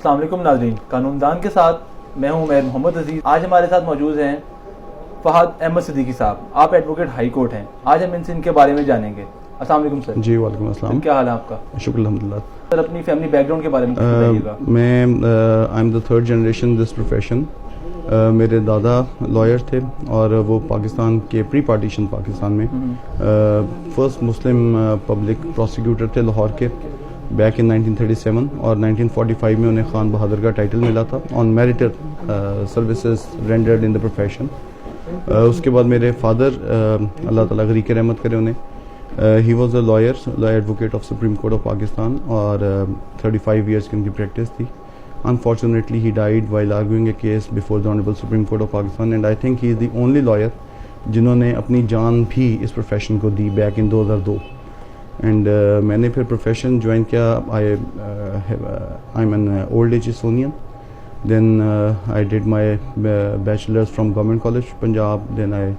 السلام علیکم ناظرین، قانون دان کے ساتھ میں ہوں عمیر محمد عزیز. آج ہمارے ساتھ موجود ہیں فہد احمد صدیقی صاحب. آپ ایڈوکیٹ ہائی کورٹ ہیں. آج ہم ان کے بارے میں جانیں گے. السلام علیکم سر. جی وعلیکم السلام. کیا حال ہے آپ کا؟ شکر الحمدللہ. سر اپنی فیملی بیک گراؤنڈ کے بارے میں بتائیے گا. میں I am the third generation this profession. میرے دادا لائر تھے اور وہ پاکستان کے پری پارٹیشن پاکستان میں فرسٹ مسلم پبلک پروسیکیوٹر تھے لاہور کے بیک ان 1937 اور 1945 میں انہیں خان بہادر کا ٹائٹل ملا تھا on meritorious services rendered in the profession. اس کے بعد میرے فادر اللہ تعالیٰ غریق رحمت کرے انہیں، he was a lawyer advocate of Supreme court of Pakistan اور 35 ایئرس کی ان کی پریکٹس تھی. Unfortunately, he died while arguing a case before the Honorable Supreme Court of Pakistan, and I think he is the only lawyer جنہوں نے اپنی جان بھی اس profession کو the back in 2002. And میں نے پھر پروفیشن جوائن کیا. I am an old Aitchisonian. Then I did my bachelors from Government College Punjab. Then I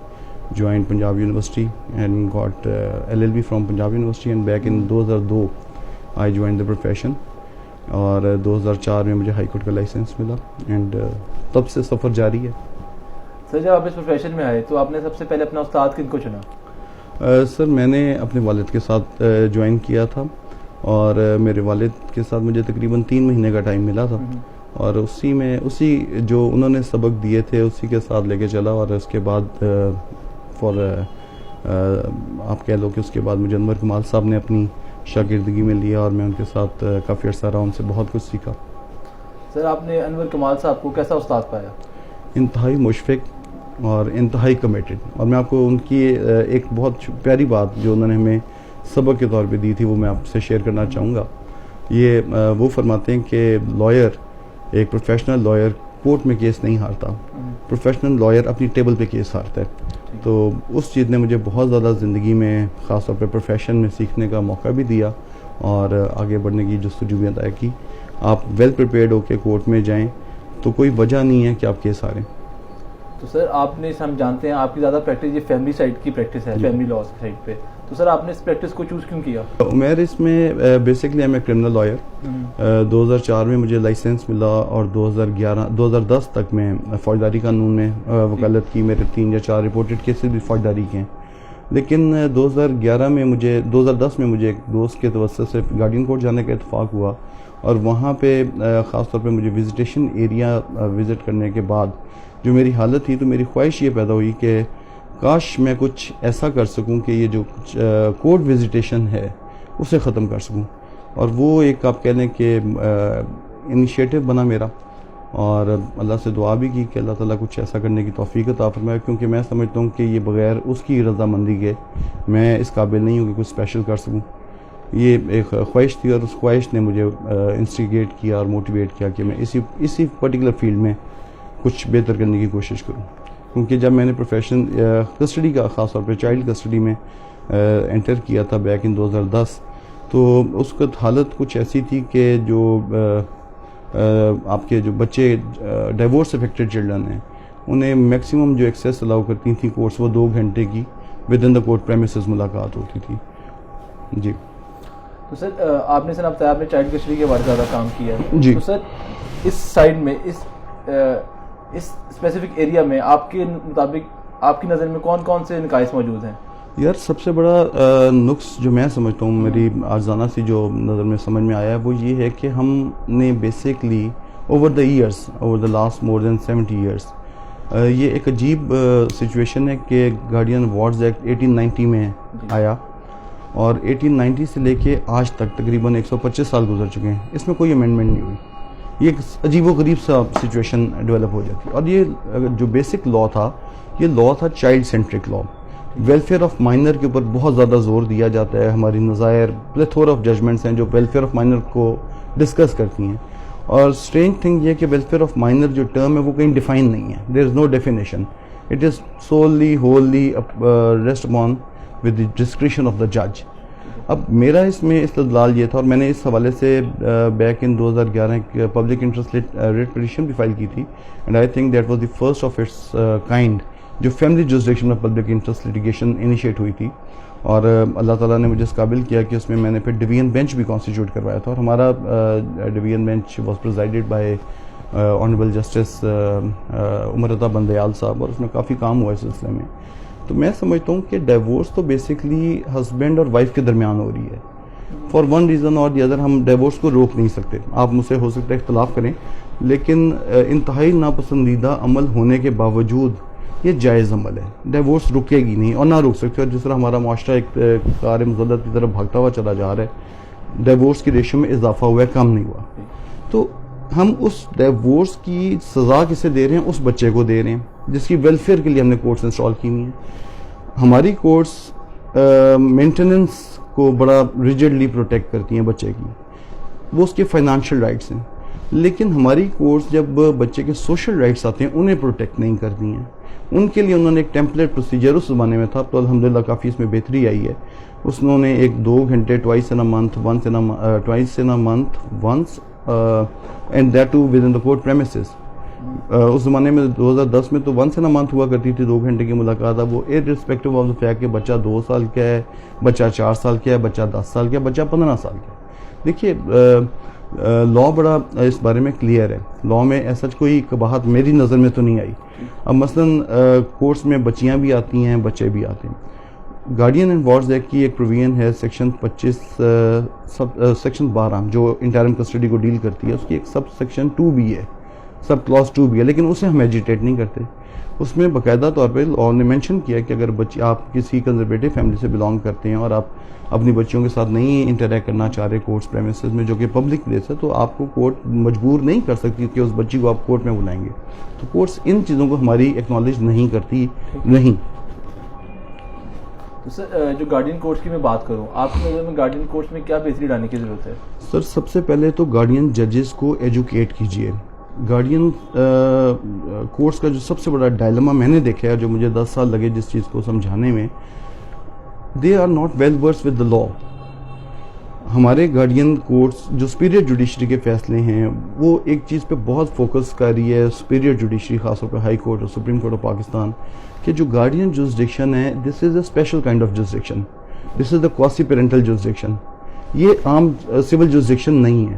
joined Punjab University and got LLB from Punjab University, and back in 2002 I joined the profession. اور 2004 میں مجھے high court کا licence ملا and تب سے سفر جاری ہے. سر جب آپ اس پروفیشن میں آئے تو آپ نے سب سے پہلے اپنا استاد کن کو چنا؟ سر میں نے اپنے والد کے ساتھ جوائن کیا تھا اور میرے والد کے ساتھ مجھے تقریباً 3 مہینے کا ٹائم ملا تھا اور اسی جو انہوں نے سبق دیے تھے اسی کے ساتھ لے کے چلا. اور اس کے بعد آپ کہہ لو کہ اس کے بعد مجھے انور کمال صاحب نے اپنی شاگردگی میں لیا اور میں ان کے ساتھ کافی عرصہ رہا، ان سے بہت کچھ سیکھا. سر آپ نے انور کمال صاحب کو کیسا استاد پایا؟ انتہائی مشفق اور انتہائی کمیٹڈ. اور میں آپ کو ان کی ایک بہت پیاری بات جو انہوں نے ہمیں سبق کے طور پہ دی تھی وہ میں آپ سے شیئر کرنا چاہوں گا. یہ وہ فرماتے ہیں کہ لائر، ایک پروفیشنل لائر کورٹ میں کیس نہیں ہارتا، پروفیشنل لائر اپنی ٹیبل پہ کیس ہارتا ہے. تو اس چیز نے مجھے بہت زیادہ زندگی میں خاص طور پہ پروفیشن میں سیکھنے کا موقع بھی دیا اور آگے بڑھنے کی جستجو بھی عطا کی. آپ ویل پریپیئرڈ ہو کے کورٹ میں جائیں تو کوئی وجہ نہیں ہے کہ آپ کیس ہاریں. تو سر آپ نے، ہم جانتے ہیں آپ کی زیادہ پریکٹس یہ فیملی سائڈ کی پریکٹس ہے، فیملی لاز کی سائڈ پہ. تو سر آپ نے اس پریکٹس کو چوز کیوں کیا؟ عمیر اس میں basically M a criminal lawyer. 2004 میں مجھے لائسنس ملا اور 2010 تک میں فوجداری قانون میں وکالت کی. میرے 3 یا 4 رپورٹڈ کیسز بھی فوجداری کے ہیں. لیکن 2010 میں مجھے ایک دوست کے توسط سے گارڈین کورٹ جانے کا اتفاق ہوا اور وہاں پہ خاص طور پہ مجھے وزیٹیشن ایریا وزٹ کرنے کے بعد جو میری حالت تھی تو میری خواہش یہ پیدا ہوئی کہ کاش میں کچھ ایسا کر سکوں کہ یہ جو کورٹ وزیٹیشن ہے اسے ختم کر سکوں. اور وہ ایک آپ کہہ لیں کہ انیشیٹو بنا میرا اور اللہ سے دعا بھی کی کہ اللہ تعالیٰ کچھ ایسا کرنے کی توفیق عطا فرمائے، کیونکہ میں سمجھتا ہوں کہ یہ بغیر اس کی رضامندی کے میں اس قابل نہیں ہوں کہ کچھ اسپیشل کر سکوں. یہ ایک خواہش تھی اور اس خواہش نے مجھے انسٹیگیٹ کیا اور موٹیویٹ کیا کہ میں اسی پرٹیکولر فیلڈ میں کچھ بہتر کرنے کی کوشش کروں. کیونکہ جب میں نے پروفیشن کسٹڈی کا خاص طور پہ چائلڈ کسٹڈی میں انٹر کیا تھا بیک ان 2010 تو اس وقت حالت کچھ ایسی تھی کہ جو آپ کے جو بچے ڈائیورس افیکٹڈ چلڈرن ہیں انہیں میکسیمم جو ایکسیس الاؤ کرتی تھیں کورٹس وہ 2 گھنٹے کی with in the court premises ملاقات ہوتی تھی. جی تو سر آپ نے سر بتایا آپ نے چائلڈ کسٹڈی کے بارے زیادہ کام کیا ہے. جی تو سر اس سائڈ میں اس اسپیسیفک ایریا میں آپ کے مطابق آپ کی نظر میں کون کون سے نقائص موجود ہیں؟ یار سب سے بڑا نقص جو میں سمجھتا ہوں میری ارزانہ سی جو نظر میں سمجھ میں آیا ہے وہ یہ ہے کہ ہم نے basically over the last more than 70 years یہ ایک عجیب سچویشن ہے کہ گارڈین وارڈز ایکٹ 1890 میں آیا اور 1890 سے لے کے آج تک تقریباً 125 سال گزر چکے ہیں. اس میں کوئی امینڈمنٹ نہیں ہوئی. یہ ایک عجیب و غریب سا سچویشن ڈیولپ ہو جاتی ہے. اور یہ جو بیسک لا تھا یہ لا تھا child centric law. Welfare of minor کے اوپر بہت زیادہ زور دیا جاتا ہے. ہماری نظائر پلیتھور آف ججمنٹس ہیں جو ویلفیئر آف مائنر کو ڈسکس کرتی ہیں. اور اسٹرینج تھنگ یہ کہ ویلفیئر آف مائنر جو ٹرم ہے وہ کہیں ڈیفائن نہیں ہے. There is no definition. It is solely wholly rest upon with the discretion of the جج. اب میرا اس میں استدلال یہ تھا اور میں نے اس حوالے سے بیک ان 2011 ایک پبلک انٹرسٹ ریٹ پٹیشن بھی فائل کی تھی and I think that was the first of its kind جو فیملی جورسڈکشن میں پبلک انٹرسٹ لٹیگیشن انیشیٹ ہوئی تھی، اور اللہ تعالیٰ نے مجھے اس قابل کیا کہ اس میں نے پھر ڈویژن بینچ بھی کانسٹیٹیوٹ کروایا تھا، اور ہمارا division bench was presided by honourable justice Umar Raza Bandial صاحب، اور اس میں کافی کام ہوا اس سلسلے میں. تو میں سمجھتا ہوں کہ ڈیورس تو بیسکلی ہسبینڈ اور وائف کے درمیان ہو رہی ہے. فار ون ریزن اور دی ادر ہم ڈیورس کو روک نہیں سکتے. آپ مجھ سے ہو سکتا ہے اختلاف کریں، لیکن انتہائی ناپسندیدہ عمل ہونے کے باوجود یہ جائز عمل ہے. ڈیورس رکے گی نہیں اور نہ روک سکتے. اور جس طرح ہمارا معاشرہ ایک کار مذلت کی طرف بھاگتا ہوا چلا جا رہا ہے، ڈیورس کی ریشو میں اضافہ ہوا ہے، کم نہیں ہوا. تو ہم اس ڈیورس کی سزا کسے دے رہے ہیں؟ اس بچے کو دے رہے ہیں جس کی ویلفیئر کے لیے ہم نے کورٹس انسٹال کی ہوئی ہیں. ہماری کورٹس مینٹیننس کو بڑا ریجڈلی پروٹیکٹ کرتی ہیں بچے کی، وہ اس کے فائنانشیل رائٹس ہیں. لیکن ہماری کورٹس جب بچے کے سوشل رائٹس آتے ہیں انہیں پروٹیکٹ نہیں کرتی ہیں. ان کے لیے انہوں نے ایک ٹیمپلیٹ پروسیجر اس زمانے میں تھا، تو الحمدللہ کافی اس میں بہتری آئی ہے. انہوں نے 1-2 گھنٹے twice in a month once and that too within the court premises. اس زمانے میں 2010 میں تو ونس ان اے منتھ ہوا کرتی تھی 2 گھنٹے کی ملاقات. اب وہ ارسپیکٹو آف دا فیکٹ کہ بچہ 2 سال کا ہے، بچہ 4 سال کا ہے، بچہ 10 سال کا ہے، بچہ 15 سال کا ہے. دیکھیے لا بڑا اس بارے میں کلیئر ہے. لا میں ایسا کوئی قباحت میری نظر میں تو نہیں آئی. اب مثلاً کورٹس میں بچیاں بھی آتی ہیں، بچے بھی آتے ہیں. گارڈین اینڈ وارڈز ایکٹ کی ایک پروویژن ہے سیکشن 12 جو انٹرم کسٹڈی کو ڈیل کرتی ہے. اس کی ایک سب سیکشن 2 بھی ہے، سب کلاس 2 بھی ہے، لیکن اسے ہم ایجیٹیٹ نہیں کرتے. اس میں باقاعدہ طور پہ لا نے مینشن کیا کہ اگر بچے آپ کسی کنزرویٹو فیملی سے بلانگ کرتے ہیں اور آپ اپنی بچیوں کے ساتھ نہیں انٹریکٹ کرنا چاہ رہے کورٹس پریمیسز میں، جو کہ پبلک پلیس ہے، تو آپ کو کورٹ مجبور نہیں کر سکتی کہ اس بچی کو آپ کورٹ میں بلائیں گے. تو کورٹس ان چیزوں کو ہماری ایکنالج نہیں کرتی. نہیں. تو سر جو گارڈین کورٹس کی میں بات کروں، آپ کی نظر میں گارڈین کورٹس میں کیا بہتری لانے کی ضرورت ہے؟ سر سب سے پہلے تو گارڈین ججز کو ایجوکیٹ کیجیے. گارڈین کورٹس کا جو سب سے بڑا ڈائلما میں نے دیکھا ہے، جو مجھے 10 سال لگے جس چیز کو سمجھانے میں، they are not well versed with the law. ہمارے گارڈین کورٹس جو سپیریئر جوڈیشری کے فیصلے ہیں وہ ایک چیز پہ بہت فوکس کر رہی ہے، سپیریئر جوڈیشری خاص طور پہ ہائی کورٹ اور سپریم کورٹ آف پاکستان، کہ جو گارڈین جورسڈکشن ہے this is a special kind of jurisdiction. This is the quasi parental jurisdiction. یہ عام سول جورسڈکشن نہیں ہے.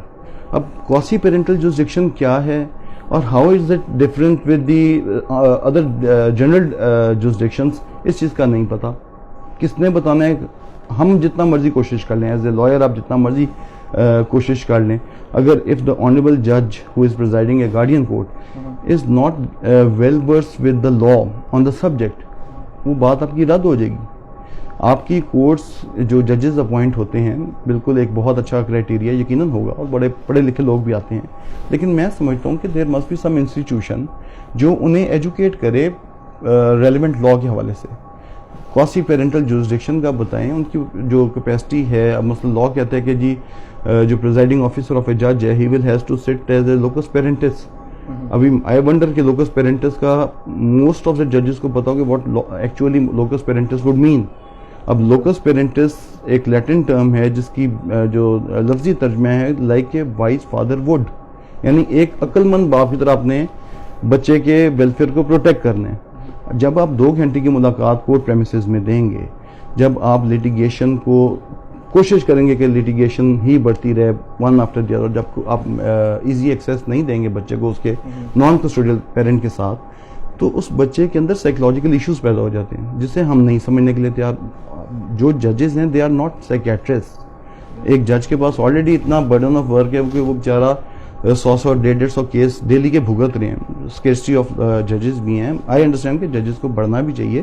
اب کوسی پیرنٹل جورسڈکشن کیا ہے اور how is it different with the other general jurisdictions, اس چیز کا نہیں پتہ. کس نے بتانا ہے؟ ہم جتنا مرضی کوشش کر لیں، ایز اے لائر آپ جتنا مرضی کوشش کر لیں، اگر اف دا آنریبل جج who is presiding a guardian court is not well versed with the law on the subject, وہ بات آپ کی رد ہو جائے گی. آپ کی کورٹس جو ججز اپوائنٹ ہوتے ہیں بالکل ایک بہت اچھا کرائٹیریا یقیناً ہوگا اور بڑے پڑھے لکھے لوگ بھی آتے ہیں، لیکن میں سمجھتا ہوں کہ there must be some institution جو انہیں ایجوکیٹ کرے ریلیونٹ لا کے حوالے سے. کوسی پیرنٹل جورسڈکشن کا بتائیں، ان کی جو کیپیسٹی ہے. اب مثلا لا کہتا ہے کہ جی جو پریزائڈنگ آفیسر آف اے جج ہے، he will has to sit as a locus parentis. ابھی آئی ونڈر کہ لوکس پیرنٹس کا موسٹ آف دا ججز کو پتا ہو کہ what actually locus parentis would mean. اب لوکس پیرنٹس ایک لیٹن ٹرم ہے جس کی جو لفظی ترجمہ ہے like a wise father would, یعنی ایک عقل مند باپ کی طرح اپنے بچے کے ویلفیئر کو پروٹیکٹ کرنا ہے. جب آپ 2 گھنٹے کی ملاقات کورٹ پریمیسز میں دیں گے، جب آپ لیٹیگیشن کو کوشش کریں گے کہ لیٹیگیشن ہی بڑھتی رہے ون آفٹر دی ادر، جب آپ ایزی ایکسیس نہیں دیں گے بچے کو اس کے نان کسٹوڈیل پیرنٹ کے ساتھ، تو اس بچے کے اندر سائیکولوجیکل ایشوز پیدا ہو جاتے ہیں جسے ہم نہیں سمجھنے کے لیے تیار. جو ججز ہیں دے آر ناٹ سائیکیٹرسٹ. ایک جج کے پاس آلریڈی اتنا برڈن آف ورک ہے کہ وہ بیچارہ 100 150 کیس ڈیلی کے بھگت رہے ہیں. اسکیرسٹی آف ججز بھی ہیں. آئی انڈرسٹینڈ کہ ججز کو بڑھنا بھی چاہیے،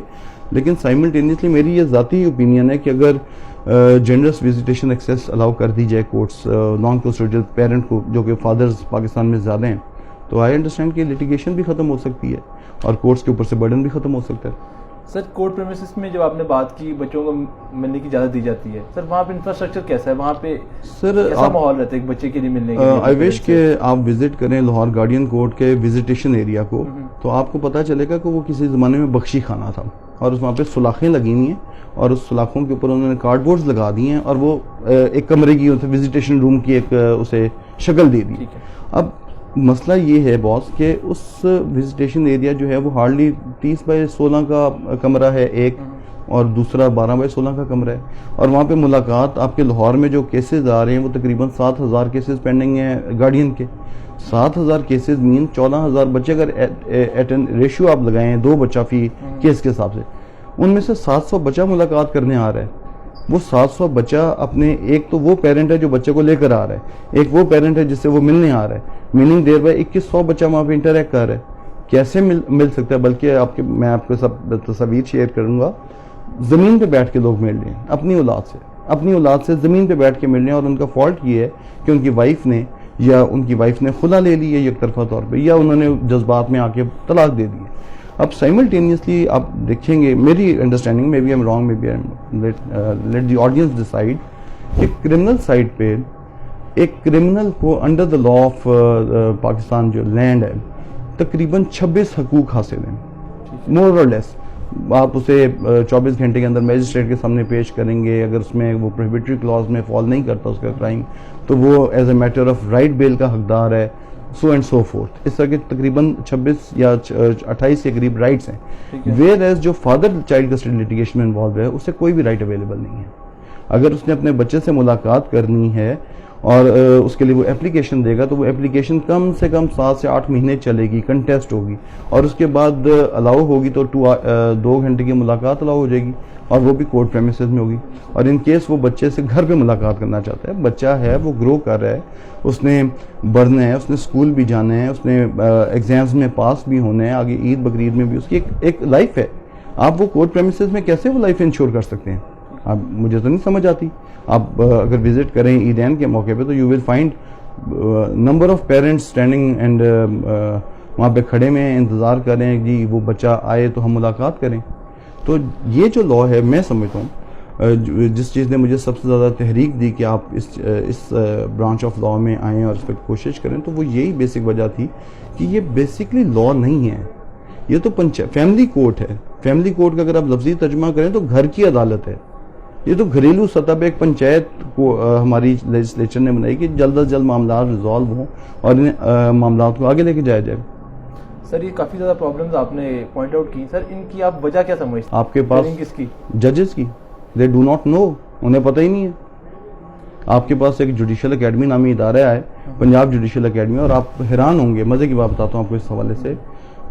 لیکن سائملٹینیسلی میری یہ ذاتی اوپینین ہے کہ اگر جنرس وزیٹیشن ایکسیس الاؤ کر دی جائے کورٹس نان کسٹوڈیل پیرنٹ کو، جو کہ فادرز پاکستان میں زیادہ ہیں، تو آئی انڈرسٹینڈ کہ لیٹیگیشن بھی ختم ہو سکتی ہے اور کورٹس کے اوپر سے برڈن بھی ختم ہو سکتا ہے. سر کورٹ پریمیسز میں جب آپ نے بات کی بچوں کو ملنے کی اجازت دی جاتی ہے، سر وہاں پہ انفراسٹرکچر کیسا ہے؟ وہاں پہ سر کیسا ماحول رہتا ہے ایک بچے کے لیے ملنے کے لیے؟ آئی وش کہ آپ وزٹ کریں لاہور گارڈین کورٹ کے وزیٹیشن ایریا کو، تو آپ کو پتہ چلے گا کہ وہ کسی زمانے میں بخشی خانہ تھا، اور وہاں پہ سلاخیں لگی ہوئی ہیں اور اس سلاخوں کے اوپر انہوں نے کارڈ بورڈز لگا دی ہیں اور وہ ایک کمرے کی وزیٹیشن روم کی ایک اسے شکل دے دی. اب مسئلہ یہ ہے باس کہ اس وزیٹیشن ایریا جو ہے وہ ہارڈلی 30/16 کا کمرہ ہے ایک، اور دوسرا 12/16 کا کمرہ ہے، اور وہاں پہ ملاقات آپ کے لاہور میں جو کیسز آ رہے ہیں وہ تقریباً 7,000 کیسز پینڈنگ ہیں گارڈین کے. 7,000 کیسز مین 14,000 بچے. اگر ایٹ این ریشیو آپ لگائیں 2 بچہ فی کیس کے حساب سے، ان میں سے 700 بچہ ملاقات کرنے آ رہا ہے. وہ 700 بچہ اپنے، ایک تو وہ پیرنٹ ہے جو بچے کو لے کر آ رہا ہے، ایک وہ پیرنٹ ہے جس سے وہ ملنے آ رہا ہے، میننگ دیر بائی 2100 بچہ وہاں پہ انٹریکٹ کر رہا ہے. کیسے مل سکتا ہے؟ بلکہ میں آپ کو سب تصاویر شیئر کروں گا. زمین پہ بیٹھ کے لوگ مل رہے ہیں اپنی اولاد سے زمین پہ بیٹھ کے مل رہے ہیں. اور ان کا فالٹ یہ ہے کہ ان کی وائف نے خلا لے لی ہے یک طرفہ طور پہ، یا انہوں نے جذبات میں آ کے طلاق دے دی ہے. اب سائملٹینیسلی آپ دیکھیں گے، میری انڈرسٹینڈنگ میں بی ایم رانگ، میں be let the audience decide, کہ کرمنل سائڈ پہ ایک کرمنل کو under the law of Pakistan جو لینڈ ہے تقریباً 26 حقوق حاصل ہیں، مور اور لیس. آپ اسے 24 گھنٹے کے اندر میجسٹریٹ کے سامنے پیش کریں گے. اگر اس میں وہ پروہیبیٹری کلاز میں فال نہیں کرتا اس کا کرائم، تو وہ as a matter of right bail کا حقدار ہے، سو اینڈ سو فورتھ. اس طرح کے تقریباً 26 یا 28 کے قریب رائٹس ہیں. ویئر ایز جو فادر چائلڈ کسٹڈی لٹیگیشن میں انوالو ہے اسے کوئی بھی رائٹ اویلیبل نہیں ہے. اگر اس نے اپنے بچے سے ملاقات کرنی ہے اور اس کے لیے وہ اپلیکیشن دے گا، تو وہ اپلیکیشن کم سے کم 7 سے 8 مہینے چلے گی، کنٹیسٹ ہوگی، اور اس کے بعد الاؤ ہوگی تو 2 گھنٹے کی ملاقات الاؤ ہو جائے گی، اور وہ بھی کورٹ پریمیسز میں ہوگی. اور ان کیس وہ بچے سے گھر پہ ملاقات کرنا چاہتا ہے، بچہ ہے وہ گرو کر رہا ہے، اس نے بڑھنا ہے، اس نے اسکول بھی جانا ہے، اس نے ایگزامز میں پاس بھی ہونا ہے، آگے عید بقرعید میں بھی اس کی ایک لائف ہے. آپ وہ کورٹ پریمیسز میں کیسے وہ لائف انشور کر سکتے ہیں؟ اب مجھے تو نہیں سمجھ آتی. آپ اگر وزٹ کریں عیدین کے موقع پہ تو you will find number of parents standing and وہاں پہ کھڑے میں انتظار کریں جی وہ بچہ آئے تو ہم ملاقات کریں. تو یہ جو لا ہے، میں سمجھتا ہوں جس چیز نے مجھے سب سے زیادہ تحریک دی کہ آپ اس برانچ آف لا میں آئیں اور اس پہ کوشش کریں، تو وہ یہی بیسک وجہ تھی کہ یہ بیسکلی لا نہیں ہے، یہ تو فیملی کورٹ ہے. فیملی کورٹ کا اگر آپ لفظی ترجمہ کریں تو گھر کی عدالت ہے. یہ تو گھریلو سطح پہ ایک پنچایت کو ہماری لیجسلیچر نے بنائی کہ جلد از جلد معاملات ریزالو ہوں اور ان معاملات کو آگے لے کے جایا جائے. سر یہ کافی زیادہ پرابلمز آپ نے پوائنٹ آؤٹ کی. سر ان کی آپ وجہ کیا سمجھتے ہیں؟ آپ کے پاس کس کی؟ ججز کی. دے ڈو ناٹ نو، انہیں پتہ ہی نہیں ہے. آپ کے پاس ایک جوڈیشل اکیڈمی نامی ادارہ ہے، پنجاب جوڈیشل اکیڈمی، اور آپ حیران ہوں گے، مزے کی بات بتاتا ہوں آپ کو اس حوالے سے،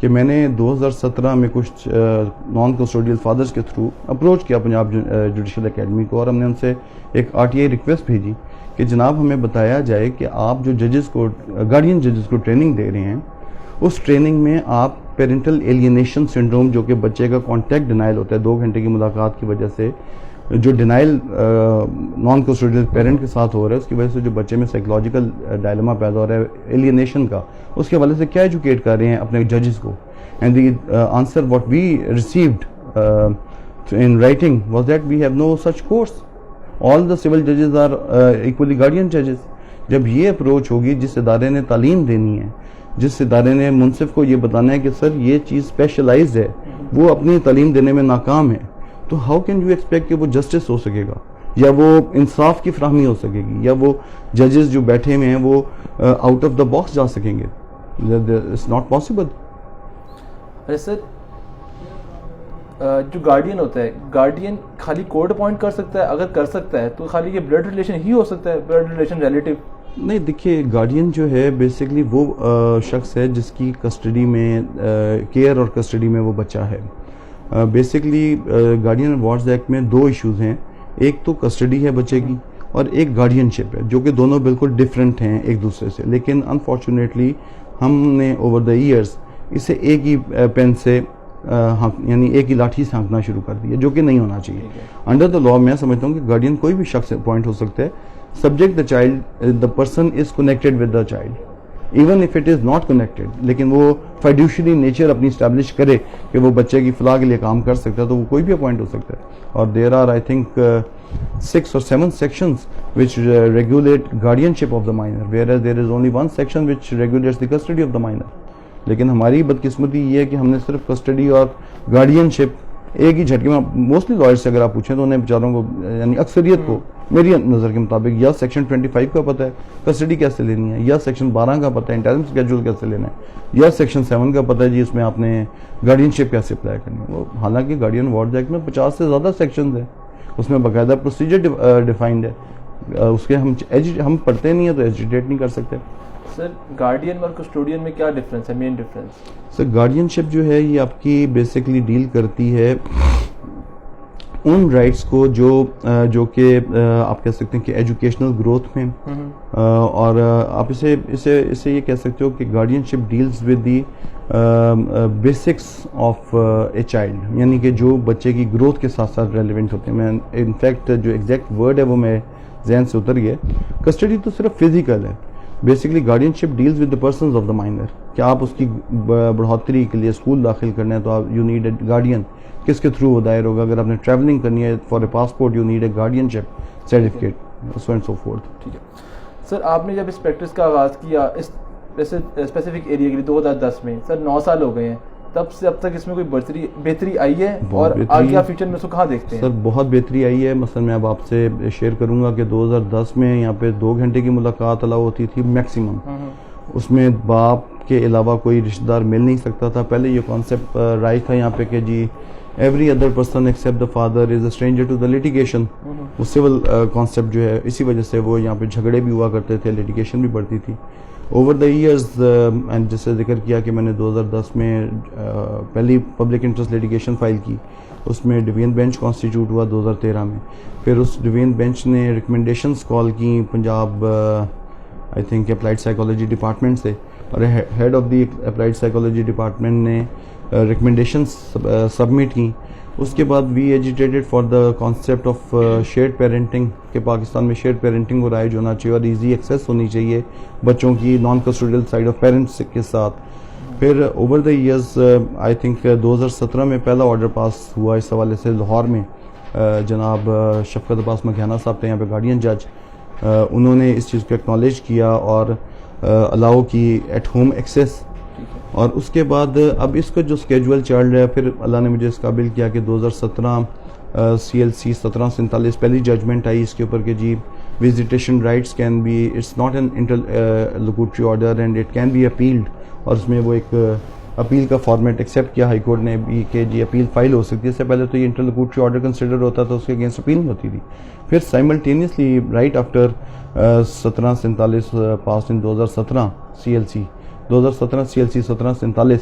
کہ میں نے 2017 میں کچھ نان کسٹوڈیل فادرز کے تھرو اپروچ کیا پنجاب جوڈیشل اکیڈمی کو، اور ہم نے ان سے ایک RTI ریکویسٹ بھیجی کہ جناب ہمیں بتایا جائے کہ آپ جو ججز کو، گارڈین ججز کو ٹریننگ دے رہے ہیں، اس ٹریننگ میں آپ پیرنٹل ایلینیشن سنڈروم، جو کہ بچے کا کانٹیکٹ ڈینائل ہوتا ہے 2 گھنٹے کی ملاقات کی وجہ سے، جو ڈینائل نان کسٹوڈیل پیرنٹ کے ساتھ ہو رہا ہے، اس کی وجہ سے جو بچے میں سائیکولوجیکل ڈائلما پیدا ہو رہا ہے ایلینیشن کا، اس کے حوالے سے کیا ایجوکیٹ کر رہے ہیں اپنے ججز کو. And the answer what we received in writing was that we have no such course. All the civil judges are equally guardian judges. جب یہ اپروچ ہوگی، جس ادارے نے تعلیم دینی ہے، جس ادارے نے منصف کو یہ بتانا ہے کہ سر یہ چیز اسپیشلائزڈ ہے، وہ اپنی تعلیم دینے میں ناکام ہے، تو ہاؤ کین یو ایکسپیکٹ کہ وہ جسٹس ہو سکے گا، یا وہ انصاف کی فراہمی ہو سکے گی، یا وہ ججز جو بیٹھے ہوئے ہیں وہ آؤٹ آف دا باکس جا سکیں گے؟ It's not possible. سر جو گارڈین ہوتا ہے، گارڈین خالی کورٹ اپوائنٹ کر سکتا ہے؟ اگر کر سکتا ہے تو خالی یہ بلڈ ریلیشن ہی ہو سکتا ہے، بلڈ ریلیشن ریلیٹیو؟ نہیں، دیکھیے گارڈین جو ہے بیسکلی وہ شخص ہے جس کی کسٹڈی میں، کیئر اور کسٹڈی میں وہ بچہ ہے. بیسکلی گارڈین ایوارڈز ایکٹ میں 2 ایشوز ہیں، ایک تو کسٹڈی ہے بچے کی، اور ایک گارڈین شپ ہے، جو کہ دونوں بالکل ڈفرینٹ ہیں ایک دوسرے سے. لیکن انفارچونیٹلی ہم نے اوور دا ایئرس اسے ایک ہی پین سے یعنی ایک ہی لاٹھی سے ہانکنا شروع کر دیا، جو کہ نہیں ہونا چاہیے. انڈر دا لا میں سمجھتا ہوں کہ گارڈین کوئی بھی شخص اپوائنٹ ہو سکتا ہے، subject the child, the person is connected with the child, even if it is not connected, لیکن وہ فائڈوشری نیچر اپنی اسٹیبلش کرے کہ وہ بچے کی فلاح کے لیے کام کر سکتا ہے، تو وہ کوئی بھی اپوائنٹ ہو سکتا ہے. اور there are I think 6 or 7 sections which regulate guardianship of the minor, whereas there is only 1 section which regulates the custody of the minor. لیکن ہماری بدقسمتی یہ ہے کہ ہم نے صرف کسٹڈی اور گارڈین شپ ایک ہی جھٹکے میں، موسٹلی لائر سے اگر آپ پوچھیں تو انہیں بیچاروں کو، یعنی اکثریت کو میری نظر کے مطابق یا سیکشن 25 کا پتہ ہے کسٹڈی کیسے لینی ہے, یا سیکشن 12 کا پتہ ہے انٹرم اسکیجول کیسے لینا ہے, یا سیکشن 7 کا پتہ ہے جی اس میں آپ نے گارڈین شپ کیسے اپلائی کرنی ہے. وہ حالانکہ گارڈین وارڈ ایکٹ میں 50 سے زیادہ سیکشنز ہیں, اس میں باقاعدہ پروسیجر ڈیفائنڈ ہے, اس کے ہم پڑھتے نہیں ہیں تو ایجوٹیٹ نہیں کر سکتے. سر گارڈین اور کسٹوڈین میں کیا ڈفرینس ہے, مین ڈفرینس؟ سر گارڈین شپ جو ہے یہ آپ کی بیسکلی ڈیل کرتی ہے ان رائٹس کو جو کہ آپ کہہ سکتے ہیں کہ ایجوکیشنل گروتھ میں, اور آپ اسے یہ کہہ سکتے ہو کہ guardian ship deals with the basics of a child, یعنی کہ جو بچے کی گروتھ کے ساتھ ساتھ ریلیونٹ ہوتے ہیں. میں انفیکٹ جو ایگزیکٹ ورڈ ہے وہ میں ذہن سے اتر گیا. کسٹڈی تو صرف فزیکل ہے, basically guardianship deals with the persons of the minor. کہ آپ اس کی بڑھوتری کے لیے اسکول داخل کرنا ہے تو آپ یو نیڈ اے گارڈین, کس کے تھرو وہ دائر ہوگا. اگر آپ نے ٹریولنگ کرنی ہے for a passport you need a guardian ship certificate, so and so forth. ٹھیک ہے سر, آپ نے جب اس پریکٹس کا آغاز کیا اس اسپیسیفک ایریا کے لیے 2010 میں, سر 9 سال ہو گئے ہیں, تب سے اب تک اس میں کوئی بہتری آئی ہے, اور آگے آپ فیوچر میں اس کو کہاں دیکھتے ہیں؟ سر بہت بہتری آئی ہے. مثلا میں اب آپ سے شیئر کروں گا کہ 2010 میں یہاں پہ 2 گھنٹے کی ملاقات الاؤ ہوتی تھی میکسیمم, اس میں باپ کے علاوہ کوئی رشتہ دار مل نہیں سکتا تھا. پہلے یہ کانسیپٹ رائج تھا یہاں پہ کہ جی every other person except the father is a stranger to the litigation. وہ سول کانسیپٹ جو ہے اسی وجہ سے وہ یہاں پہ جھگڑے بھی ہوا کرتے تھے, لیٹیگیشن بھی بڑھتی تھی. اوور دا ایئرز جیسے ذکر کیا کہ میں نے 2010 میں پہلی پبلک انٹرسٹ لیٹیگیشن فائل کی, اس میں ڈوین بینچ کانسٹیٹیوٹ ہوا 2013 میں. پھر اس ڈوین بینچ نے ریکمنڈیشنز کال کی Punjab I think applied psychology department سے, اور head of the applied psychology department نے ریکمنڈیشنز سبمٹ کی. اس کے بعد we agitated for the concept of shared parenting, کہ پاکستان میں شیئرڈ پیرنٹنگ کو رائج ہونا چاہیے اور ایزی ایکسیس ہونی چاہیے بچوں کی naan custodial side of parents کے ساتھ. پھر over the years I think 2017 میں پہلا آرڈر پاس ہوا اس حوالے سے لاہور میں. جناب شفقت عباس مکھیانہ صاحب تھے یہاں پہ گارڈین جج, انہوں نے اس چیز کو ایکنالج کیا اور الاؤ کی ایٹ ہوم ایکسیس. اور اس کے بعد اب اس کا جو اسکیجول چل رہا ہے, پھر اللہ نے مجھے اس قابل کیا کہ 2017 CLC 1747 پہلی ججمنٹ آئی اس کے اوپر کہ جی visitation rights can be, it's not an interlocutory order and it can be appealed. اور اس میں وہ ایک اپیل کا فارمیٹ ایکسیپٹ کیا ہائی کورٹ نے بھی کہ جی اپیل فائل ہو سکتی ہے. اس سے پہلے تو یہ انٹرلوکوٹری آرڈر کنسیڈر ہوتا تھا, اس کے اگینسٹ اپیل نہیں ہوتی تھی. پھر سائملٹینیسلی رائٹ آفٹر 1747 پاس ان 2017 CLC 1747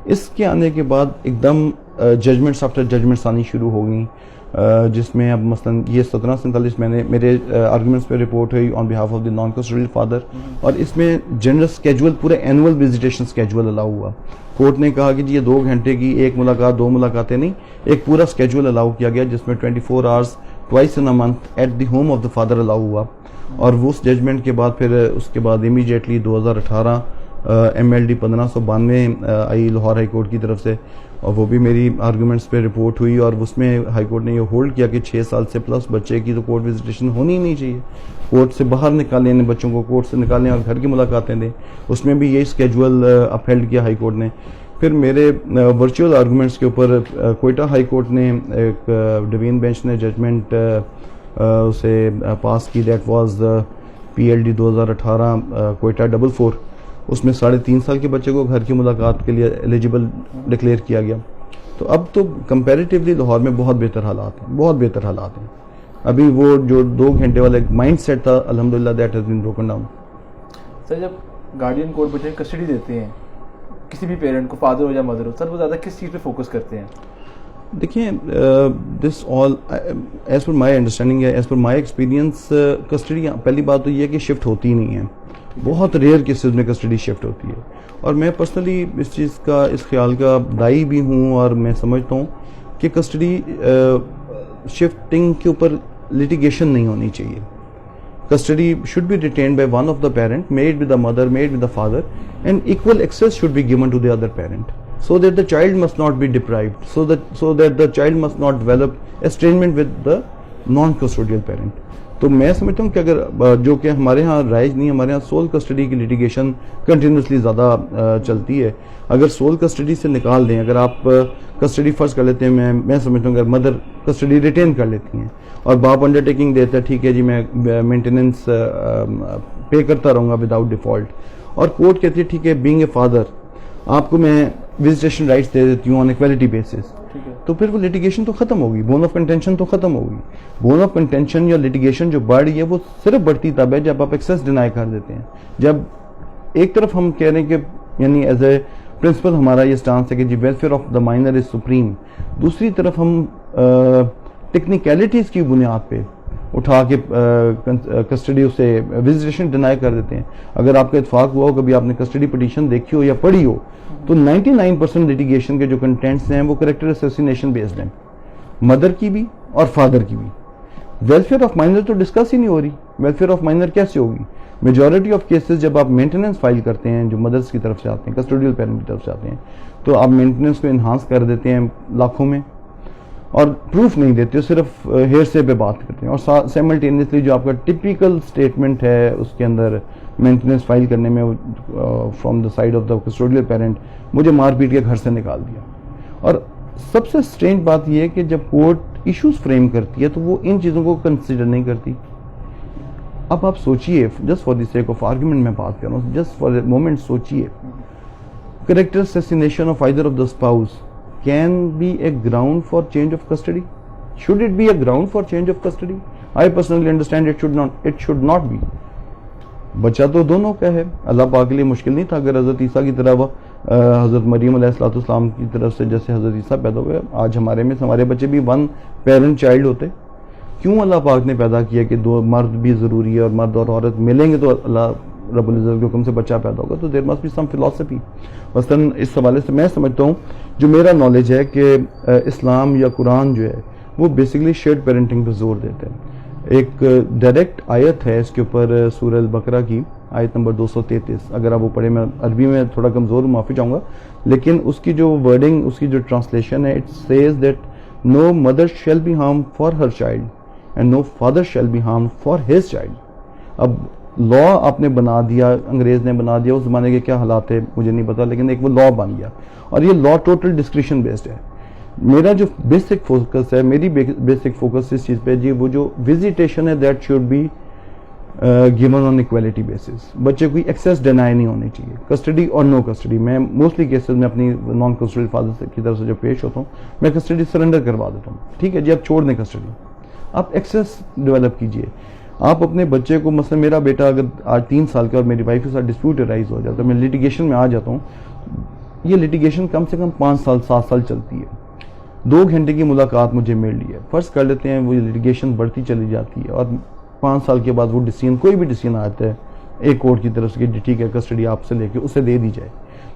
اس کے آنے کے بعد ایک دم ججمنٹس آفٹر ججمنٹس آنی شروع ہو گئیں, جس میں اب مثلا یہ 1747 میں نے میرے آرگومنٹس پہ رپورٹ ہوئی on behalf of the non custodial father, اور اس میں جنرل اسکیجول پورے اینول وزیٹیشن اسکیجول الاؤ ہوا. کورٹ نے کہا کہ جی یہ 2 گھنٹے کی ایک ملاقات 2 ملاقاتیں نہیں, ایک پورا اسکیجول الاؤ کیا گیا جس میں 24 hours twice in a month at the home of the father allow ہوا. اور وہ اس ججمنٹ کے بعد پھر اس کے بعد امیجیٹلی 2018 MLD 1592 آئی لاہور ہائی کورٹ کی طرف سے, اور وہ بھی میری آرگومنٹس پہ رپورٹ ہوئی. اور اس میں ہائی کورٹ نے یہ ہولڈ کیا کہ 6 سال سے پلس بچے کی تو کورٹ وزیٹیشن ہونی ہی نہیں چاہیے, کورٹ سے باہر نکالیں, بچوں کو کورٹ سے نکالیں اور گھر کی ملاقاتیں دیں. اس میں بھی یہی اسکیجول اپہیلڈ کیا ہائی کورٹ نے. پھر میرے ورچوئل آرگومنٹس کے اوپر کوئٹہ ہائی کورٹ نے ایک ڈوین بینچ نے ججمنٹ اسے پاس کی, دیٹ واز PLD 2018 کوئٹہ 44. اس میں 3.5 سال کے بچے کو گھر کی ملاقات کے لیے ایلیجیبل ڈکلیئر کیا گیا. تو اب تو کمپیریٹیولی لاہور میں بہت بہتر حالات ہیں, بہت بہتر حالات ہیں. ابھی وہ جو 2 گھنٹے والا ایک مائنڈ سیٹ تھا الحمدللہ that has been broken down. Sir جب گارڈین کورٹ بچے کسٹڈی دیتے ہیں کسی بھی پیرنٹ کو, فادر ہو یا مدر ہو, سر وہ زیادہ کس چیز پہ فوکس کرتے ہیں؟ دیکھیں this all as per my understanding ہے, as per my experience, custody پہلی بات تو یہ ہے کہ شفٹ ہوتی نہیں ہے, بہت ریئر کیسز میں کسٹڈی شفٹ ہوتی ہے. اور میں پرسنلی اس چیز کا, اس خیال کا دائی بھی ہوں, اور میں سمجھتا ہوں کہ کسٹڈی شفٹنگ کے اوپر litigation نہیں ہونی چاہیے. Custody should be retained by one of the parent, made with the mother, made with the father, and equal access should be given to the other parent, so that the child must not be deprived, so that the child must not develop estrangement with the non-custodial parent. تو میں سمجھتا ہوں کہ اگر جو کہ ہمارے ہاں رائج نہیں، ہمارے ہاں سول کسٹڈی کی لیٹیگیشن کنٹینیوسلی زیادہ چلتی ہے. اگر سول کسٹڈی سے نکال دیں، اگر آپ کسٹڈی فرض کر لیتے ہیں، میں سمجھتا ہوں اگر مدر کسٹڈی ریٹین کر لیتی ہیں اور باپ انڈر ٹیکنگ دیتا ہے ٹھیک ہے جی میں مینٹیننس پے کرتا رہوں گا وداؤٹ ڈیفالٹ، اور کورٹ کہتی ہے ٹھیک ہے بینگ اے فادر آپ کو میں وزیٹیشن رائٹس دے دیتی ہوں آن ایکویلٹی بیسس، تو پھر وہ لٹیگیشن تو ختم ہوگی، بون آف کنٹینشن تو ختم ہوگی. بون آف کنٹینشن یا لٹیگیشن جو بڑھ رہی ہے وہ صرف بڑھتی تب ہے جب آپ ایکسیس ڈینائی کر دیتے ہیں. جب ایک طرف ہم کہہ رہے ہیں کہ یعنی ایز اے پرنسپل ہمارا یہ سٹانس ہے کہ جی welfare of the minor is supreme, دوسری طرف ہم ٹیکنیکلٹیز کی بنیاد پہ اٹھا کے کسٹڈی اسے وزیٹیشن ڈینائی کر دیتے ہیں. اگر آپ کا اتفاق ہوا ہو کبھی آپ نے کسٹڈی پٹیشن دیکھی ہو یا پڑھی ہو تو 99% لٹیگیشن کے جو کنٹینٹس ہیں وہ کریکٹر اسیسینیشن بیسڈ ہیں، مدر کی بھی اور فادر کی بھی. ویلفیئر آف مائنر تو ڈسکس ہی نہیں ہو رہی. ویلفیئر آف مائنر کیسے ہوگی؟ میجورٹی آف کیسز جب آپ مینٹیننس فائل کرتے ہیں جو مدرس کی طرف سے آتے ہیں، کسٹوڈیل پیرنٹ کی طرف سے آتے ہیں، تو آپ مینٹیننس کو انہانس کر دیتے ہیں لاکھوں میں اور پروف نہیں دیتے، صرف ہیئرسے پہ بات کرتے ہیں. اور سائملٹینیسلی جو آپ کا ٹپیکل اسٹیٹمنٹ ہے اس کے اندر مینٹیننس فائل کرنے میں from the side of the custodial parent مجھے مار پیٹ کے گھر سے نکال دیا. اور سب سے اسٹرینج بات یہ ہے کہ جب کورٹ ایشوز فریم کرتی ہے تو وہ ان چیزوں کو کنسیڈر نہیں کرتی. اب آپ سوچئے، just for the sake of argument میں بات کر رہا ہوں، جسٹ فار اے مومنٹ سوچئے، character assassination of either of the spouse can be a ground for change of custody? Should it be a ground for change of custody? I personally understand it should not be. بچہ تو دونوں کا ہے. اللہ پاک کے لیے مشکل نہیں تھا اگر حضرت عیسیٰ کی طرح وہ حضرت مریم علیہ السلام کی طرف سے جیسے حضرت عیسیٰ پیدا ہوئے، آج ہمارے بچے بھی ون پیرنٹ چائلڈ ہوتے. کیوں اللہ پاک نے پیدا کیا کہ دو مرد بھی ضروری ہے اور مرد اور عورت ملیں گے تو اللہ رب العزت کے حکم سے بچہ پیدا ہوگا؟ تو there must be some philosophy. مثلاً اس حوالے سے میں سمجھتا ہوں جو میرا نالج ہے کہ اسلام یا قرآن جو ہے وہ بیسیکلی شیئرڈ پیرنٹنگ پہ زور دیتے ہیں. ایک ڈائریکٹ آیت ہے اس کے اوپر سورہ البقرہ کی آیت نمبر 233، اگر آپ وہ پڑھیں، میں عربی میں تھوڑا کمزور معافی چاہوں گا، لیکن اس کی جو ورڈنگ، اس کی جو ٹرانسلیشن ہے، it says that no mother shall be harm for her child and no father shall be harm for his child. اب لا آپ نے بنا دیا، انگریز نے بنا دیا، اس زمانے کے کیا حالات ہے مجھے نہیں پتا، لیکن ایک وہ لا بن گیا اور یہ لا ٹوٹل ڈسکریشن بیسڈ ہے. میرا جو بیسک فوکس ہے، میری بیسک فوکس اس چیز پہ جی وہ جو وزیٹیشن ہے that should be given on equality basis. بچے کوئی ایکسیس ڈینائی نہیں ہونی چاہیے، کسٹڈی اور نو کسٹڈی. میں موسٹلی کیسز میں اپنی نان کسٹڈی فادر کی طرف سے جو پیش ہوتا ہوں میں کسٹڈی سرنڈر کروا دیتا ہوں. ٹھیک ہے جی آپ چھوڑ دیں کسٹڈی، آپ ایکسیس ڈیولپ کیجئے. آپ اپنے بچے کو، مثلا میرا بیٹا اگر آج 3 سال کا اور میری وائف کے ساتھ ڈسپیوٹ رائز ہو جاتا ہے، میں لٹیگیشن میں آ جاتا ہوں. یہ لٹیگیشن کم سے کم 5 سال 7 سال چلتی ہے. 2 گھنٹے کی ملاقات مجھے مل رہی ہے، فرض کر لیتے ہیں وہ لٹیگیشن بڑھتی چلی جاتی ہے اور 5 سال کے بعد وہ ڈیسیژن، کوئی بھی ڈیسیژن آتا ہے ایک کورٹ کی طرف سے کہ ٹھیک ہے کسٹڈی آپ سے لے کے اسے دے دی جائے،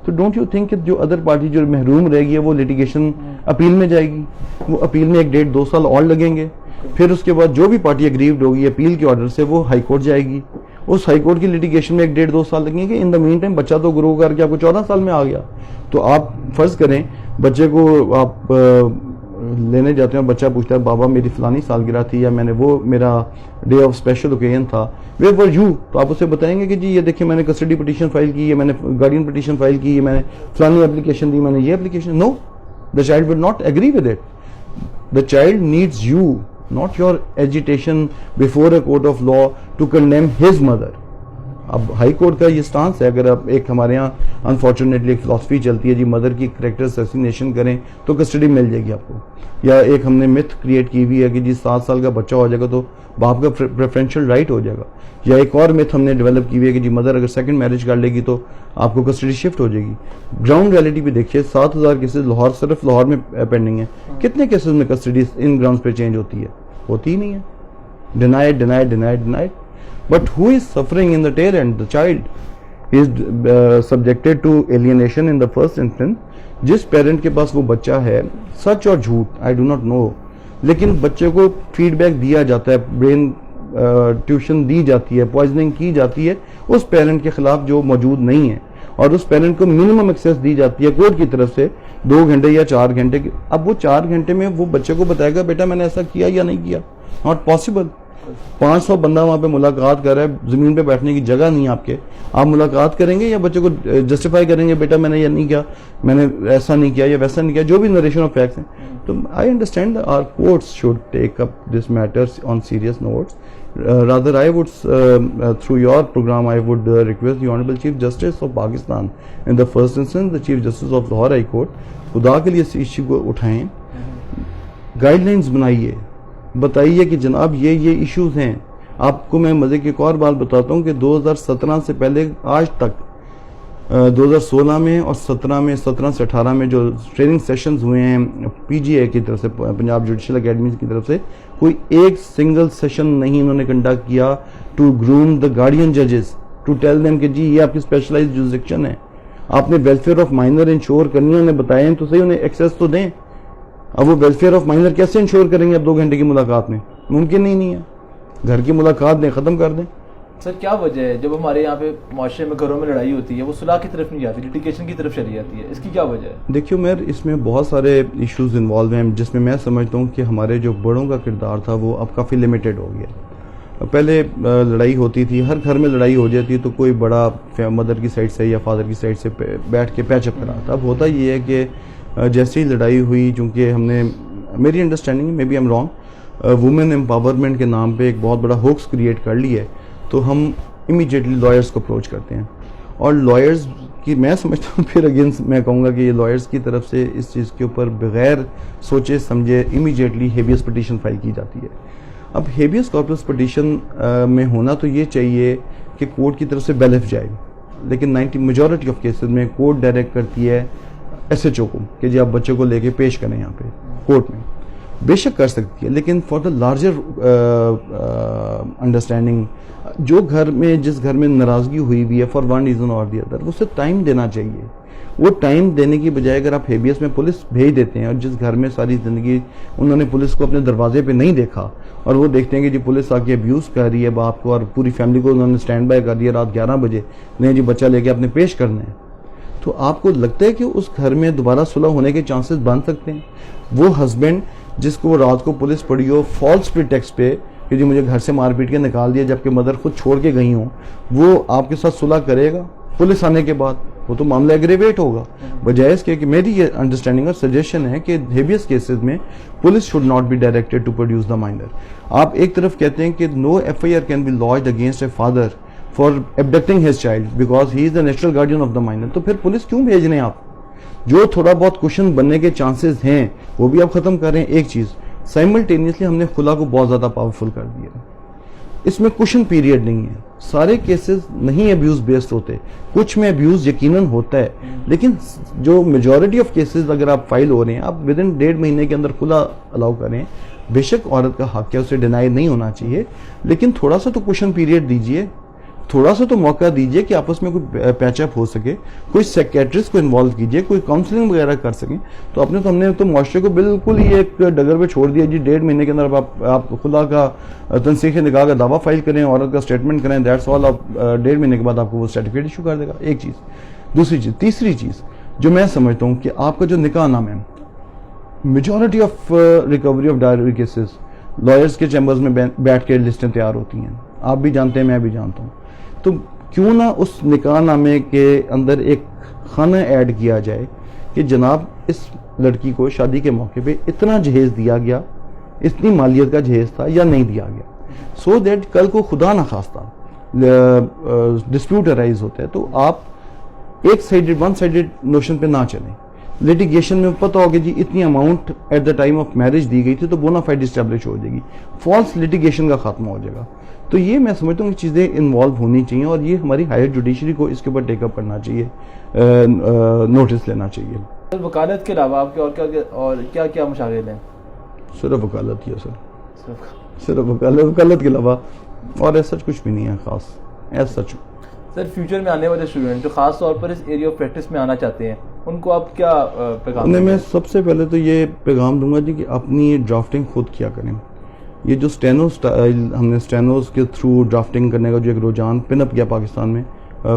تو ڈونٹ یو تھنک کہ جو ادر پارٹی جو محروم رہے گی وہ لٹیگیشن اپیل میں جائے گی، وہ اپیل میں 1.5-2 سال اور لگیں گے. پھر اس کے بعد جو بھی پارٹی اگریوڈ ہوگی اپیل کے آرڈر سے وہ ہائی کورٹ جائے گی، اس ہائی کورٹ کی لٹیگیشن میں 1.5-2 سال لگیں گے. ان دا مین ٹائم بچہ تو گرو کر کے آپ کو 14 سال میں آ گیا. تو آپ فرض کریں بچے کو آپ لینے جاتے ہیں اور بچہ پوچھتا ہے بابا میری فلانی سالگرہ تھی یا میں نے وہ میرا ڈے آف اسپیشل اوکیزن تھا، ویئر ور یو؟ تو آپ اسے بتائیں گے کہ جی یہ دیکھیں میں نے کسٹڈی پٹیشن فائل کی ہے، میں نے گارڈین پٹیشن فائل کی ہے، میں نے فلانی اپلیکیشن دی، میں نے یہ application. No, the child will not agree with it. The child needs you, not your agitation before a court of law to condemn his mother. اب ہائی کورٹ کا یہ سٹانس ہے. اگر آپ ایک ہمارے ہاں انفارچونیٹلی ایک فلاسفی چلتی ہے جی مدر کی کریکٹر اسیسینیشن کریں تو کسٹڈی مل جائے گی آپ کو، یا ایک ہم نے متھ کریٹ کی ہوئی ہے کہ جی 7 سال کا بچہ ہو جائے گا تو باپ کا پریفرینشیل رائٹ ہو جائے گا، یا ایک اور متھ ہم نے ڈیولپ کی ہوئی ہے کہ جی مدر اگر سیکنڈ میرج کر لے گی تو آپ کو کسٹڈی شفٹ ہو جائے گی. گراؤنڈ ریالٹی پہ دیکھیے 7000 کیسز لاہور، صرف لاہور میں پینڈنگ ہیں. کتنے کیسز میں کسٹڈی ان گراؤنڈز پہ چینج ہوتی ہے؟ ہوتی ہی نہیں ہے. Denied denied denied denied. But who is suffering in the tail end? The child is subjected to alienation in the first instance. جس پیرنٹ کے پاس وہ بچہ ہے، سچ اور جھوٹ آئی ڈو ناٹ نو، لیکن بچے کو فیڈ بیک دیا جاتا ہے، برین ٹیوشن دی جاتی ہے، پوائزننگ کی جاتی ہے اس پیرنٹ کے خلاف جو موجود نہیں ہے، اور اس پیرنٹ کو منیمم ایکسیس دی جاتی ہے کورٹ کی طرف سے 2 گھنٹے یا 4 گھنٹے کی. اب وہ 4 گھنٹے میں وہ بچے کو بتائے گا بیٹا میں نے ایسا کیا یا نہیں کیا؟ Not possible. 500 بندہ وہاں پہ ملاقات کر رہا ہے, زمین پہ بیٹھنے کی جگہ نہیں آپ کے, آپ ملاقات کریں گے یا بچے کو جسٹیفائی کریں گے بیٹا میں نے یہ نہیں کیا, میں نے ایسا نہیں کیا یا ویسا نہیں کیا, جو بھی نریشن آف فیکٹس ہیں. تو I understand our courts should take up this matters on serious notice. Rather, I would, through your program, I would request the Honorable Chief Justice of Pakistan, in the first instance, the Chief Justice of Lahore High Court, خدا کے لیے اس issue کو اٹھائیں, guide lines بنائیے, بتائیے کہ جناب یہ ایشوز ہیں. آپ کو میں مزے کی ایک اور بات بتاتا ہوں کہ 2017 سے پہلے آج تک 2016 میں اور 17 میں 17 سے 18 میں جو ٹریننگ سیشنز ہوئے ہیں پی جی اے کی طرف سے, پنجاب جوڈیشل اکیڈمی کی طرف سے, کوئی ایک سنگل سیشن نہیں انہوں نے کنڈکٹ کیا ٹو گروم دا گارڈین ججز, ٹو ٹیل دیم کہ جی یہ آپ کی اسپیشلائز جورسڈکشن ہے, آپ نے ویلفیئر آف مائنر انشور کرنی ہے, انہیں بتائیں تو صحیح, انہیں ایکسیس تو دیں. اب وہ ویلفیئر آف مائنر کیسے انشور کریں گے اب 2 گھنٹے کی ملاقات میں؟ ممکن ہی نہیں ہے. گھر کی ملاقات دیں, ختم کر دیں. سر کیا وجہ ہے جب ہمارے یہاں پہ معاشرے میں گھروں میں لڑائی ہوتی ہے وہ صلح کی طرف نہیں جاتی, لٹیگیشن کی طرف چلی جاتی ہے, اس کی کیا وجہ ہے؟ دیکھیو میر, اس میں بہت سارے ایشوز انوالو ہیں جس میں سمجھتا ہوں کہ ہمارے جو بڑوں کا کردار تھا وہ اب کافی لمیٹڈ ہو گیا. پہلے لڑائی ہوتی تھی, ہر گھر میں لڑائی ہو جاتی تو کوئی بڑا مدر کی سائڈ سے یا فادر کی سائڈ سے بیٹھ کے پیچ اپ کراتا. اب ہوتا یہ ہے کہ جیسے ہی لڑائی ہوئی, چونکہ ہم نے, میری انڈرسٹینڈنگ میں be am wrong, women empowerment کے نام پہ ایک بہت بڑا ہوکس کریٹ کر لی ہے, تو ہم امیجیٹلی لائرز کو اپروچ کرتے ہیں. اور لائرز کی میں سمجھتا ہوں, پھر اگین میں کہوں گا کہ یہ لائرز کی طرف سے اس چیز کے اوپر بغیر سوچے سمجھے امیجیٹلی ہیبیس پٹیشن فائل کی جاتی ہے. اب ہیبیس کارپس پٹیشن میں ہونا تو یہ چاہیے کہ کورٹ کی طرف سے بیلف جائے, لیکن میجورٹی آف کیسز میں کورٹ ڈائریکٹ کرتی ہے ایس ایچ او کو کہ جی آپ بچے کو لے کے پیش کریں یہاں پہ کورٹ میں. بے شک کر سکتی ہے, لیکن فار دا لارجر انڈرسٹینڈنگ, جو گھر میں, جس گھر میں ناراضگی ہوئی ہوئی ہے فار ون ریزن اور دی ادر, اسے ٹائم دینا چاہیے. وہ ٹائم دینے کی بجائے اگر آپ ہیبیس میں پولیس بھیج دیتے ہیں, اور جس گھر میں ساری زندگی انہوں نے پولیس کو اپنے دروازے پہ نہیں دیکھا, اور وہ دیکھتے ہیں کہ جی پولیس آ کے ابیوز کر رہی ہے باپ کو اور پوری فیملی کو انہوں نے اسٹینڈ بائی کر دیا رات 11 بجے, نہیں جی بچہ لے کے آپ نے پیش کرنا ہے, تو آپ کو لگتا ہے کہ اس گھر میں دوبارہ صلح ہونے کے چانسز بن سکتے ہیں؟ وہ ہسبینڈ جس کو رات کو پولیس پڑی ہو فالس پریٹیکسٹ پہ کہ جی مجھے گھر سے مار پیٹ کے نکال دیا جبکہ مدر خود چھوڑ کے گئی ہوں, وہ آپ کے ساتھ صلح کرے گا پولیس آنے کے بعد؟ وہ تو معاملہ ایگریویٹ ہوگا. بجائے اس کے کہ میری یہ انڈرسٹینڈنگ اور سجیشن ہے کہ ہیبیس کیسز میں police should not be directed to produce the minor. آپ ایک طرف کہتے ہیں کہ no F I R can be launched against a father for abducting his child because he is the natural guardian of the minor. تو پھر police کیوں بھیج رہے ہیں آپ؟ جو تھوڑا بہت کوشن بننے کے چانسز ہیں وہ بھی آپ ختم کر رہے ہیں. ایک چیز سائملٹینیسلی ہم نے خلا کو بہت زیادہ پاورفل کر دیا, اس میں کوشن پیریڈ نہیں ہے. سارے کیسز نہیں ابیوز بیسڈ ہوتے, کچھ میں ابیوز یقیناً ہوتا ہے, لیکن جو میجورٹی آف کیسز اگر آپ فائل ہو رہے ہیں, آپ ود ان 1.5 مہینے کے اندر خلا الاؤ کریں. بے شک عورت کا حق ہے, اسے ڈینائی نہیں ہونا چاہیے, لیکن تھوڑا سا تو کوشن پیریڈ دیجئے, تھوڑا سا تو موقع دیجئے کہ آپس میں کوئی پیچ اپ ہو سکے, کوئی سیکیٹرسٹ کو انوالو کیجئے, کوئی کاؤنسلنگ وغیرہ کر سکیں. تو ہم نے تو معاشرے کو بالکل ہی ایک ڈگر پہ چھوڑ دیا جی 1.5 مہینے کے اندر آپ خلا کا تنسیخ نکاح کا دعویٰ فائل کریں, عورت کا اسٹیٹمنٹ کریں, دیٹس آل. آپ 1.5 مہینے کے بعد آپ کو وہ سرٹیفکیٹ ایشو کر دے گا. ایک چیز. دوسری چیز, تیسری چیز جو میں سمجھتا ہوں کہ آپ کا جو نکاح نام ہے, majority of recovery of dowry cases lawyers کے چیمبرز میں بیٹھ کے لسٹیں تیار ہوتی ہیں, آپ بھی جانتے ہیں میں بھی جانتا ہوں. تو کیوں نہ اس نکاح نامے کے اندر ایک خانہ ایڈ کیا جائے کہ جناب اس لڑکی کو شادی کے موقع پہ اتنا جہیز دیا گیا, اتنی مالیت کا جہیز تھا یا نہیں دیا گیا, سو دیٹ کل کو خدا نہ خواستہ ڈسپیوٹ ارائز ہوتا ہے تو آپ ایک سائیڈڈ ون سائیڈڈ نوشن پہ نہ چلیں. لیٹیگیشن میں پتہ ہوگا جی اتنی amount at the time of marriage دی گئی تھی تو بونا فائڈ اسٹیبلش ہو جائے گی, فالس لیٹیگیشن کا خاتمہ ہو جائے گا. تو یہ میں سمجھتا ہوں کہ چیزیں انوالو ہونی چاہیے, اور یہ ہماری ہائر جوڈیشری کو اس کے اوپر ٹیک اپ کرنا چاہیے, نوٹس لینا چاہیے. وکالت کے علاوہ آپ کے اور کیا مشاغل ہیں؟ صرف وکالت ہی ہے سر, صرف وکالت کے علاوہ اور ایسا کچھ بھی نہیں ہے خاص ایسا. سر فیوچر میں آنے والے اسٹوڈنٹ جو خاص طور پر اس ایریا آف پریکٹس میں آنا چاہتے ہیں ان کو آپ کیا پیغام دیں گے؟ میں سب سے پہلے تو یہ پیغام دوں گا جی کہ اپنی ڈرافٹنگ خود کیا کریں. یہ جو اسٹینو سٹائل ہم نے اسٹینوز کے تھرو ڈرافٹنگ کرنے کا جو ایک رجحان پن اپ کیا پاکستان میں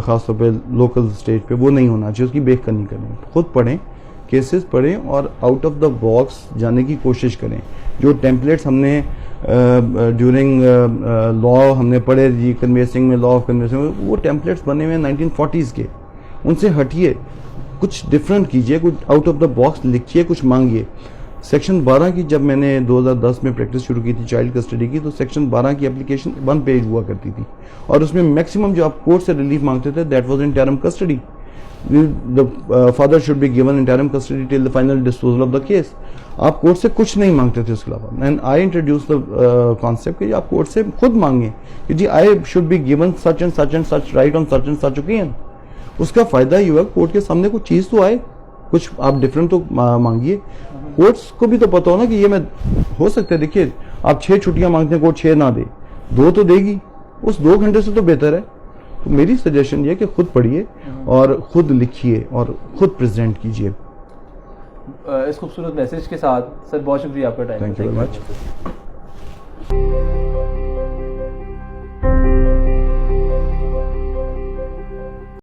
خاص طور پہ لوکل اسٹیج پہ, وہ نہیں ہونا چاہیے. اس کی بیک کرنی کریں, خود پڑھیں کیسز پڑھیں اور آؤٹ آف دا باکس جانے کی کوشش کریں. جو ٹیمپلیٹس ہم نے ڈیورنگ لا ہم نے پڑھے جی کنوینسنگ میں، لا آف کنوینسنگ میں، وہ ٹیمپلیٹس بنے ہوئے ہیں 1940s کے، ان سے ہٹیے، کچھ ڈفرینٹ کیجئے، کچھ آؤٹ آف دا باکس لکھیے، کچھ مانگیے. سیکشن 12 کی جب میں نے 2010 میں پریکٹس شروع کی تھی چائلڈ کسٹڈی کی، تو سیکشن 12 کی اپلیکیشن 1 پیج ہوا کرتی تھی، اور اس میں میکسیمم جو آپ کورٹ سے ریلیف مانگتے تھے that was interim custody. The father should be given interim custody till the final disposal of the case. آپ کورٹ سے کچھ نہیں مانگتے تھے اس کے علاوہ. And I introduce the concept کہ آپ کورٹ سے خود مانگیں کہ جی I should be given such and such and such right on such and such occasion. اس کا فائدہ یہ ہوا کورٹ کے سامنے کوئی چیز تو آئے، کچھ آپ ڈفرینٹ تو مانگیے. کورٹس کو بھی تو پتا ہو نا کہ یہ میں ہو سکتا ہے. دیکھیے آپ 6 چھٹیاں مانگتے ہیں، کورٹ 6 نہ دے، 2 تو دے گی، اس 2 گھنٹے سے تو بہتر ہے. تو میری سجیشن یہ کہ خود پڑھیے اور خود لکھیے اور خود پریزنٹ کیجیے. اس خوبصورت میسج کے ساتھ سر بہت شکریہ آپ کا time. Thank you very much.